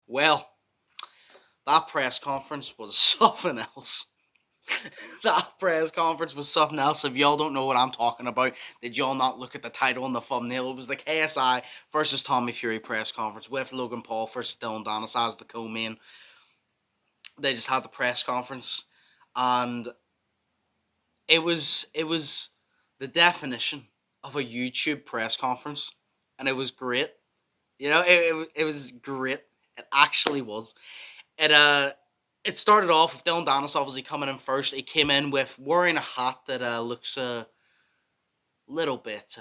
Well, that press conference was something else. That press conference was something else. If y'all don't know what I'm talking about, did y'all not look at the title and the thumbnail? It was the KSI versus Tommy Fury press conference with Logan Paul versus Dylan Dennis as the co-main. They just had the press conference, and it was the definition of a YouTube press conference, and it was great. It was great. It actually was. It it started off with Dylan Dennis obviously coming in first. He came in with wearing a hat that looks a little bit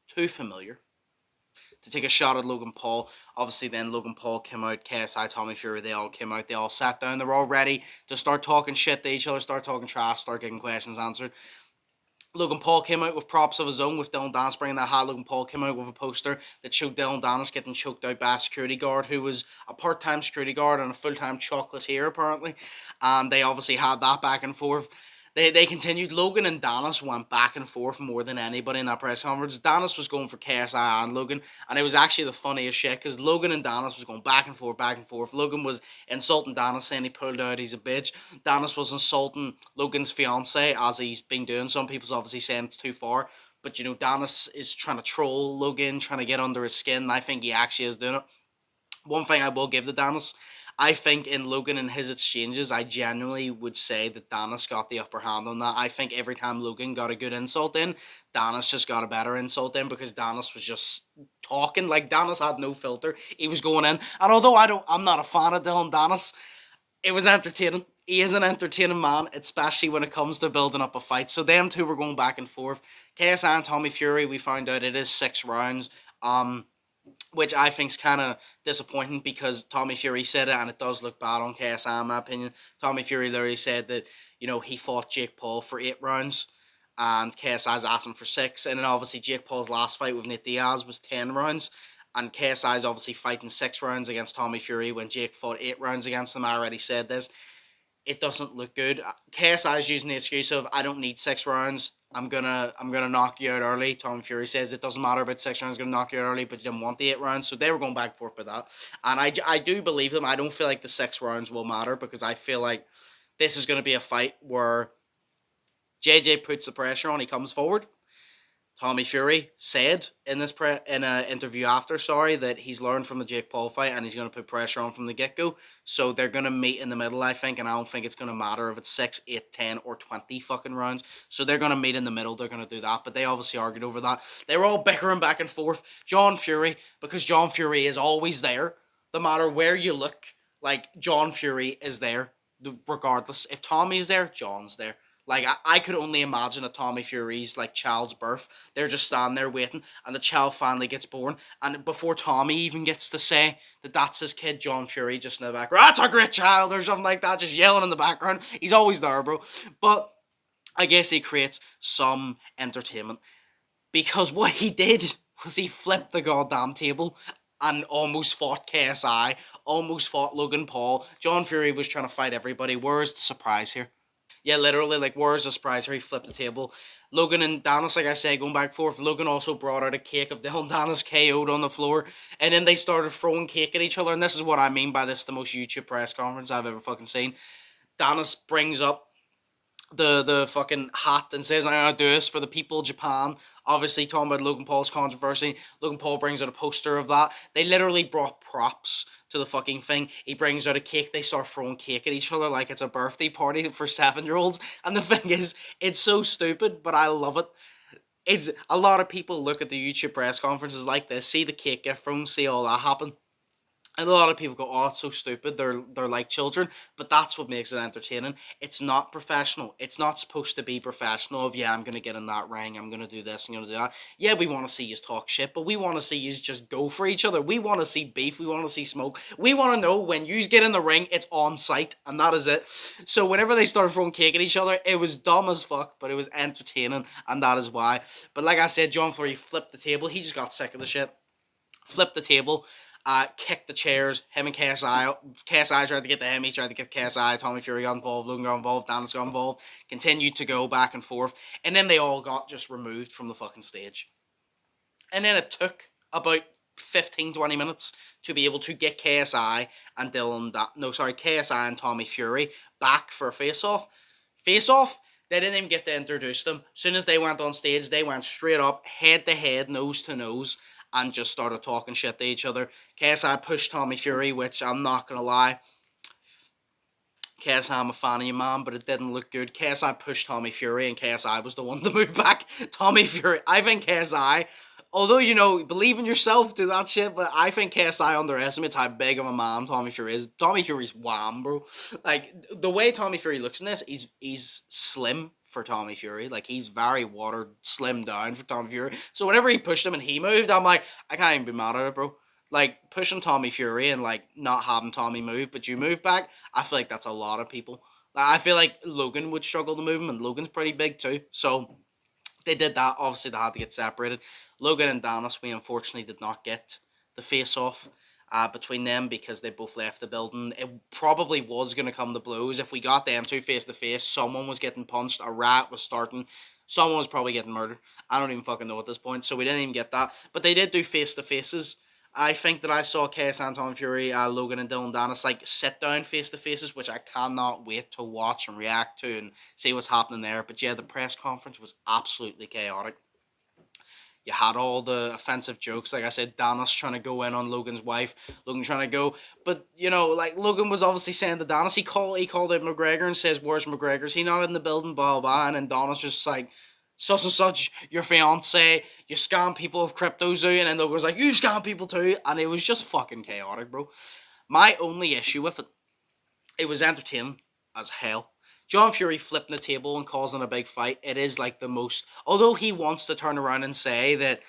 too familiar to take a shot at Logan Paul. Obviously, then Logan Paul came out, KSI, Tommy Fury, they all came out, they all sat down, they were all ready to start talking shit to each other, start talking trash, start getting questions answered. Logan Paul came out with props of his own with Dylan Dennis bringing that hat. Logan Paul came out with a poster that showed Dylan Dennis getting choked out by a security guard who was a part-time security guard and a full-time chocolatier, apparently. And they obviously had that back and forth. They continued. Logan and Dennis went back and forth more than anybody in that press conference. Dennis was going for KSI and Logan, and it was actually the funniest shit because Logan and Dennis was going back and forth, back and forth. Logan was insulting Dennis, saying he pulled out, he's a bitch. Dennis was insulting Logan's fiance, as he's been doing. Some people's obviously saying it's too far, but Dennis is trying to troll Logan, trying to get under his skin, and I think he actually is doing it. One thing I will give to Dennis, I think in Logan and his exchanges, I genuinely would say that Dennis got the upper hand on that. I think every time Logan got a good insult in, Dennis just got a better insult in because Dennis was just talking. Like, Dennis had no filter. He was going in. And although I'm not a fan of Dylan Dennis, it was entertaining. He is an entertaining man, especially when it comes to building up a fight. So them two were going back and forth. KSI and Tommy Fury, we found out it is 6 rounds. Which I think is kind of disappointing because Tommy Fury said it and it does look bad on KSI in my opinion. Tommy Fury literally said that, he fought Jake Paul for 8 rounds and KSI's asked him for 6. And then obviously Jake Paul's last fight with Nate Diaz was 10 rounds. And KSI's obviously fighting 6 rounds against Tommy Fury when Jake fought 8 rounds against him. I already said this. It doesn't look good. KSI's using the excuse of, I don't need 6 rounds. I'm gonna knock you out early. Tommy Fury says it doesn't matter about 6 rounds, gonna knock you out early, but you didn't want the 8 rounds, so they were going back and forth with that. And I do believe them. I don't feel like the 6 rounds will matter because I feel like this is gonna be a fight where JJ puts the pressure on, he comes forward. Tommy Fury said in an interview after, that he's learned from the Jake Paul fight and he's going to put pressure on from the get-go. So they're going to meet in the middle, I think, and I don't think it's going to matter if it's 6, 8, 10, or 20 fucking rounds. So they're going to meet in the middle, they're going to do that, but they obviously argued over that. They were all bickering back and forth. John Fury, because John Fury is always there, no matter where you look, like, John Fury is there, regardless. If Tommy's there, John's there. Like, I could only imagine a Tommy Fury's, child's birth. They're just standing there waiting, and the child finally gets born. And before Tommy even gets to say that that's his kid, John Fury just in the background, that's a great child, or something like that, just yelling in the background. He's always there, bro. But I guess he creates some entertainment. Because what he did was he flipped the goddamn table and almost fought KSI, almost fought Logan Paul. John Fury was trying to fight everybody. Where's the surprise here? Yeah, literally, where's the surprise here? He flipped the table. Logan and Dennis, like I say, going back and forth. Logan also brought out a cake of Dylan Dennis KO'd on the floor. And then they started throwing cake at each other. And this is what I mean by this, the most YouTube press conference I've ever fucking seen. Dennis brings up the fucking hat and says, I'm going to do this for the people of Japan. Obviously, talking about Logan Paul's controversy. Logan Paul brings out a poster of that. They literally brought props to the fucking thing. He brings out a cake. They start throwing cake at each other like it's a birthday party for 7-year-olds. And the thing is, it's so stupid, but I love it. It's a lot of people look at the YouTube press conferences like this, see the cake get thrown, see all that happen. And a lot of people go, oh, it's so stupid, they're like children, but that's what makes it entertaining. It's not professional. It's not supposed to be professional of, yeah, I'm going to get in that ring, I'm going to do this, I'm going to do that. Yeah, we want to see you talk shit, but we want to see you just go for each other. We want to see beef, we want to see smoke. We want to know when you get in the ring, it's on sight, and that is it. So whenever they started throwing cake at each other, it was dumb as fuck, but it was entertaining, and that is why. But like I said, John Fury flipped the table. He just got sick of the shit. Flipped the table. Kicked the chairs, him and KSI. KSI tried to get to him, he tried to get KSI, Tommy Fury got involved, Logan got involved, Dennis got involved, continued to go back and forth, and then they all got just removed from the fucking stage. And then it took about 15-20 minutes to be able to get KSI and KSI and Tommy Fury back for a face-off. Face-off, they didn't even get to introduce them. As soon as they went on stage, they went straight up, head-to-head, nose-to-nose, and just started talking shit to each other. KSI pushed Tommy Fury, which I'm not going to lie, KSI, I'm a fan of you, man, but it didn't look good. KSI pushed Tommy Fury, and KSI was the one to move back. Tommy Fury, I think KSI, although, believe in yourself, do that shit, but I think KSI underestimates how big of a man Tommy Fury is. Tommy Fury's wham, bro. Like, the way Tommy Fury looks in this, he's slim for Tommy Fury. Like, he's very watered, slimmed down for Tommy Fury. So whenever he pushed him and he moved, I'm like, I can't even be mad at it, bro. Like, pushing Tommy Fury and, like, not having Tommy move, but you move back, I feel like that's a lot of people. I feel like Logan would struggle to move him, and Logan's pretty big too. So, they did that. Obviously, they had to get separated. Logan and Danis, we unfortunately did not get the face-off between them because they both left the building. It probably was going to come to blows. If we got them two face-to-face, someone was getting punched, a riot was starting, someone was probably getting murdered. I don't even fucking know at this point, so we didn't even get that. But they did do face-to-faces. I think that I saw KSI and Tommy Fury, Logan and Dylan Danis, like, sit down face-to-faces, which I cannot wait to watch and react to and see what's happening there. But yeah, the press conference was absolutely chaotic. You had all the offensive jokes, like I said, Danis trying to go in on Logan's wife, Logan trying to go, but, like, Logan was obviously saying to Danis, he called out McGregor and says, where's McGregor? Is he not in the building, blah, blah, and then Danis just like, such and such, your fiance, you scam people of crypto zoo, and then Logan was like, you scam people too, and it was just fucking chaotic, bro. My only issue with it, it was entertaining as hell. John Fury flipping the table and causing a big fight, it is like the most, although he wants to turn around and say that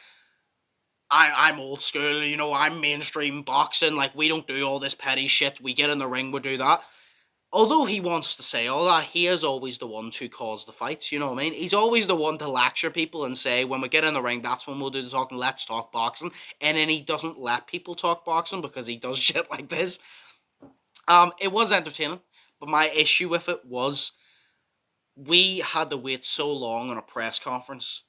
I'm old school, I'm mainstream boxing, like, we don't do all this petty shit, we get in the ring, we do that. Although he wants to say all that, he is always the one to cause the fights, you know what I mean? He's always the one to lecture people and say, when we get in the ring, that's when we'll do the talking, let's talk boxing. And then he doesn't let people talk boxing because he does shit like this. It was entertaining, but my issue with it was we had to wait so long on a press conference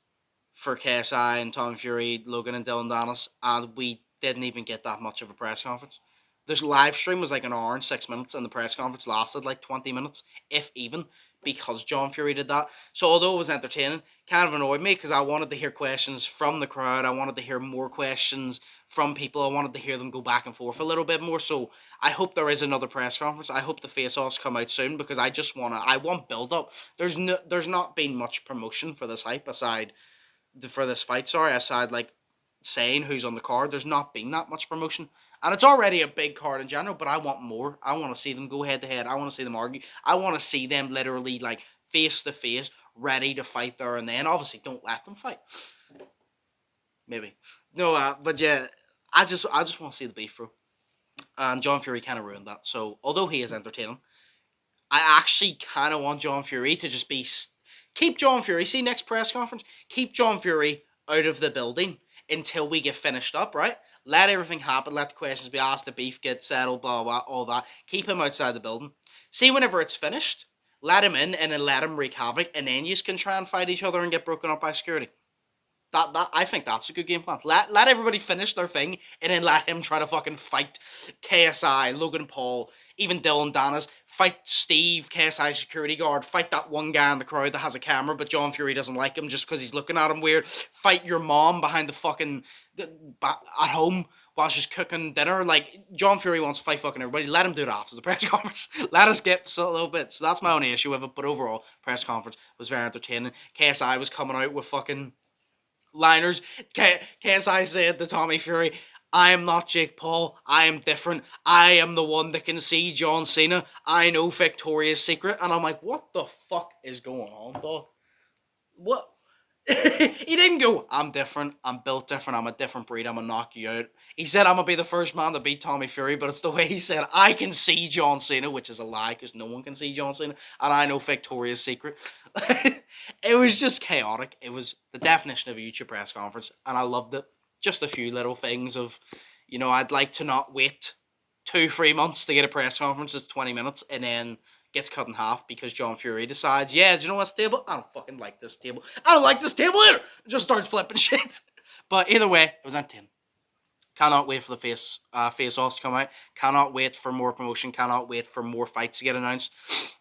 for KSI and Tommy Fury, Logan and Dylan Danis, and we didn't even get that much of a press conference. This live stream was like an hour and 6 minutes, and the press conference lasted like 20 minutes, if even, because John Fury did that. So although it was entertaining, kind of annoyed me because I wanted to hear questions from the crowd. I wanted to hear more questions from people. I wanted to hear them go back and forth a little bit more. So I hope there is another press conference. I hope the face-offs come out soon because I want build-up. There's not been much promotion for this hype aside like saying who's on the card. There's not been that much promotion. And it's already a big card in general, but I want more. I want to see them go head-to-head. I want to see them argue. I want to see them literally, like, face-to-face, ready to fight there and then. Obviously, don't let them fight. Maybe. No, but yeah, I just want to see the beef, bro. And John Fury kind of ruined that. So, although he is entertaining, I actually kind of want John Fury to just be... Keep John Fury. See, next press conference? Keep John Fury out of the building until we get finished up, right? Let everything happen. Let the questions be asked. The beef get settled, blah, blah, all that. Keep him outside the building. See, whenever it's finished, let him in and then let him wreak havoc. And then you can try and fight each other and get broken up by security. I think that's a good game plan. Let everybody finish their thing and then let him try to fucking fight KSI, Logan Paul, even Dylan Danis, fight Steve, KSI security guard, fight that one guy in the crowd that has a camera but John Fury doesn't like him just because he's looking at him weird, fight your mom behind the fucking, at home while she's cooking dinner. Like, John Fury wants to fight fucking everybody. Let him do it after the press conference. Let us get a little bit. So that's my only issue with it, but overall, press conference was very entertaining. KSI was coming out with fucking liners. KSI said to Tommy Fury, I am not Jake Paul. I am different. I am the one that can see John Cena. I know Victoria's Secret. And I'm like, what the fuck is going on, dog? What? He didn't go, I'm different. I'm built different. I'm a different breed. I'm going to knock you out. He said, I'm going to be the first man to beat Tommy Fury, but it's the way he said, I can see John Cena, which is a lie because no one can see John Cena. And I know Victoria's Secret. It was just chaotic. It was the definition of a YouTube press conference, and I loved it. Just a few little things of, I'd like to not wait 2-3 months to get a press conference. It's 20 minutes, and then gets cut in half because John Fury decides, yeah, do you know what's table? I don't fucking like this table. I don't like this table either. Just starts flipping shit. But either way, it was entertaining. Cannot wait for the face-offs to come out. Cannot wait for more promotion. Cannot wait for more fights to get announced.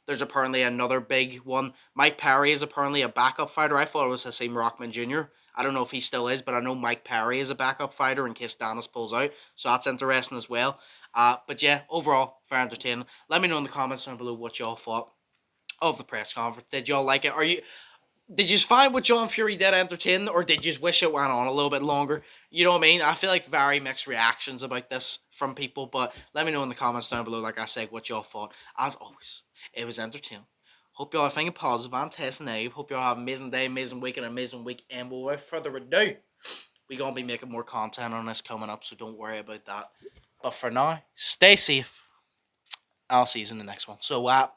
There's apparently another big one. Mike Perry is apparently a backup fighter. I thought it was Hasim Rockman Jr. I don't know if he still is, but I know Mike Perry is a backup fighter in case Danis pulls out. So that's interesting as well. But yeah, overall, very entertaining. Let me know in the comments down below what y'all thought of the press conference. Did y'all like it? Did you find what John Fury did entertaining, or did you just wish it went on a little bit longer? You know what I mean? I feel like very mixed reactions about this from people, but let me know in the comments down below, like I said, what y'all thought. As always, it was entertaining. Hope y'all are thinking positive and testing negative. Hope y'all have an amazing day, amazing week, and an amazing week. And without further ado, we're going to be making more content on this coming up, so don't worry about that. But for now, stay safe. I'll see you in the next one. So, peace.